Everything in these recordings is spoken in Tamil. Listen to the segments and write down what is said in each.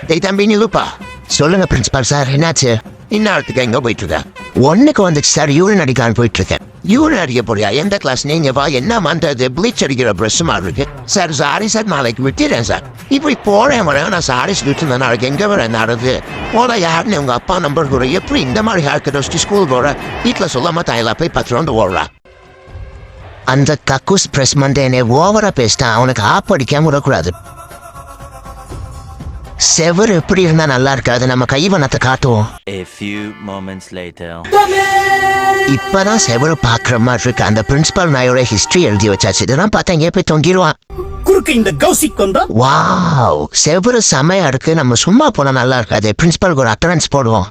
டேய் தம்பி நிலுப்பா. சொல்லுங்க பிரின்சிபால் சார், என்னாச்சு? இந்நேரத்துக்கு எங்க போயிட்டு இருக்க? ஒன்னுக்கு வந்துச்சு சார், யூரின் அடிக்கான்னு போயிட்டு இருக்கேன். யூரின் அடிக்க போறியா? எந்த கிளாஸ்? நீங்க வா. என்ன மந்தது? ப்ளீச் அடிக்கிற ப்ரெஷ் மாதிரி இருக்கு. சார் சாரி சார், நாளைக்கு விட்டுறேன் சார். இப்படி போறேன் வரேன், நான் சாரி விட்டு நாளைக்கு எங்க வரேன் நடக்குது? போல யாருன்னு உங்க அப்பா நம்பர் கூட எப்படி இந்த மாதிரி ஹேர்கட் வச்சுட்டு ஸ்கூல் போற? வீட்டில் சொல்லாம தாயில போய் 10 ரவுண்டு ஓடுறா. அந்த கக்கூஸ் பிரஸ் மண்டேனே ஓவரா பேசிட்டான். அவனுக்கு ஆப் அடிக்காம விடக்கூடாது. செவர் எப்படி இருந்தா நல்லா இருக்காது. நம்ம கைவனத்தை காட்டுவோம். A few moments later. இப்பதான் செவரு பாக்குற மாதிரி இருக்கு. அந்த பிரின்சிபல் நாயோட ஹிஸ்டரி எழுதி வச்சாச்சு. இதெல்லாம் பார்த்தா எங்கே போய் தொங்கிடுவான். குறுக்கு இந்த கௌசிக் வந்தா வாவ், செவரு செமையா இருக்கு. நம்ம சும்மா போனா நல்லா இருக்காது. பிரின்சிபலுக்கு ஒரு அட்டனன்ஸ் போடுவோம்.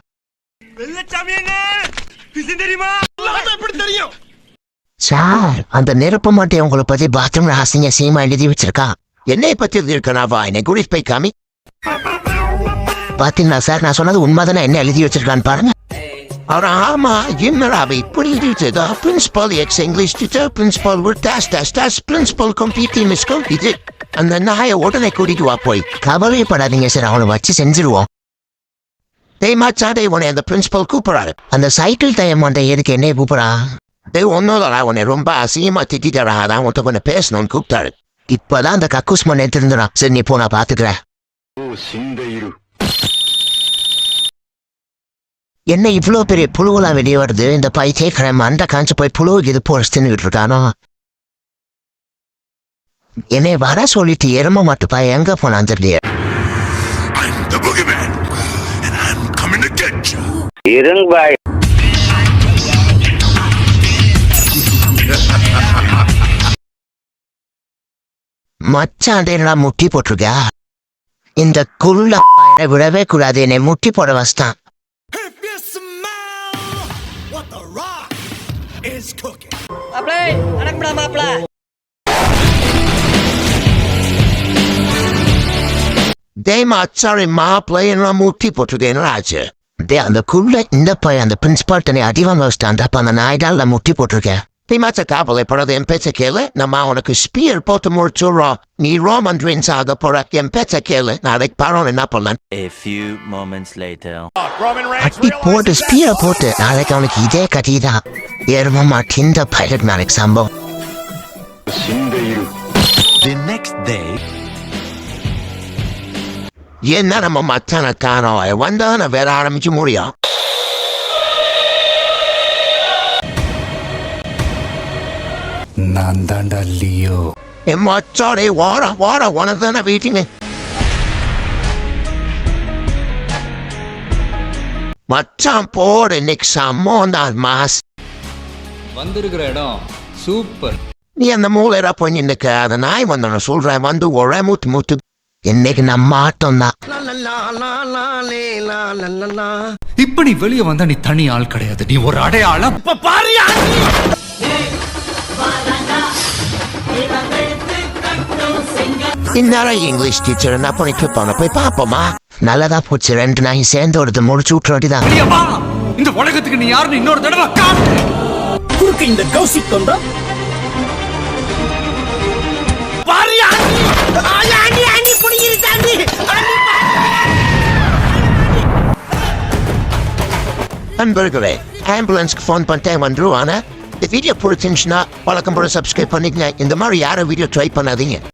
சார், அந்த நெருப்ப மாட்டே உங்களை பத்தி பாத்ரூம்ல அசிங்க சீமா எழுதி வச்சிருக்கா. என்னை பத்தி இருக்கனாவா? என்னை கூட்டிட்டு போய் காமி. பாத்தீங்களா சார், நான் சொன்னது உண்மைதானே? என்ன எழுதி வச்சிருக்கான்னு பாருங்க. அவர் ஆமா, என்னடா அவ இப்படி எழுதிட்டு? Principal ex English teacher, principal ஒரு டேஸ் பிரின்சிபல் கம்ப்ளீட்லி மிஸ்கம்ப்ளீட்டட். அந்த நாயை உடனே கூட்டிட்டு வா போய். கவலைப்படாதீங்க சார், அவனை வச்சு செஞ்சிருவோம். மச்சாடே, உன்னை அந்த பிரின்சிபல் கூப்பிடாரு. அந்த சைக்கிள் டைம் எதுக்கு என்ன கூப்பிடா? ஒன்னோட உன்னை ரொம்ப அசிங்கமா திட்டாரா, அதான் உன்ட்ட கொஞ்சம் பேசணும்னு கூப்பிட்டாரு. இப்பதான் அந்த கக்கூஸ் மண்ணை திருந்துறான். சரி நீ போ, நான் பாத்துக்கிறேன். என்ன இவ்வளோ பெரிய புழுவெல்லாம் வெளியே வருது? இந்த பைத்தியக்காரன் மண்டை காஞ்சு போய் புழுவுக்கு இது போட்டு தின்னுகிட்டு இருக்கானோ? என்னை வர சொல்லிட்டு எரும மாட்டுப்பா எங்க போனான் தெரியல. மச்சாண்டா முட்டி போட்டிருக்கா. இந்த குள்ள விடவே கூடாது, என்னை முட்டி போட வச்சிட்டான். முட்டி போட்டிருக்கேன் ராஜு. அந்த குள்ள இந்த பையன் அந்த பிரின்சிபால் தன்னை அடிவாங்க வச்சிட்டான். அப்ப அந்த நாய்டால் முட்டி போட்டிருக்கேன். மாச்ச காவலைப்படாத, என் பேச்ச கேளு. நம்ம அவனுக்கு ஸ்பியர் போட்டு முடிச்சுடுறோம். நீ ரோமன் ட்ரின்ஸ் ஆக போற. என் பேச்ச கேளு. நாளைக்கு பாரோம் என்ன பண்ணலாம். A few moments later. அட்டி போட்டு ஸ்பியர் போட்டு நாளைக்கு அவனுக்கு இதே கட்டிதான். ஏறுமா கிண்ட பைலட் நாளைக்கு சம்பவம். The next day. என்ன நம்ம மச்சான காணோம். வந்தா நான் வேற ஆரம்பிச்சு முடியும். நான் தாண்டா லியோ. என் மச்சாடே வார உனதான வீட்டிங்க. மச்சான் போடு, இன்னைக்கு சம்மோந்தான் மாஸ். வந்திருக்கிற இடம் சூப்பர். நீ அந்த மூளைரா போய் நின்னுக்க. அதை நாய் வந்தோன்னு சொல்றேன். வந்து ஒரே மூட்டு இன்னைக்கு நம்ம ஆட்டம் தான். இப்ப நீ வெளியே வந்தா நீ தனி ஆள் கிடையாது, நீ ஒரு அடையாளம். இந்நேரம் இங்கிலீஷ் டீச்சர் என்ன பண்ணிட்டு போன போய் பாப்போமா? நல்லதா போச்சு, 2 நாய் சேர்ந்து ஒரு முடிச்சு விட்டுறோடிதான். இந்த உலகத்துக்கு நீ யாருன்னு இன்னொரு தடவை காட்டு. குறுக்கு இந்த கௌசிக் வந்தா நண்பர்களே, ஆம்புலன்ஸ்க்கு ஃபோன் பண்ணிட்டேன் வந்துருவானா? இந்த வீடியோ பிடிச்சிருந்துச்சுன்னா வழக்கம் போல சப்ஸ்கிரைப் பண்ணிக்கங்க. இந்த மாதிரி யாரும் வீடியோ ட்ரை பண்ணாதீங்க.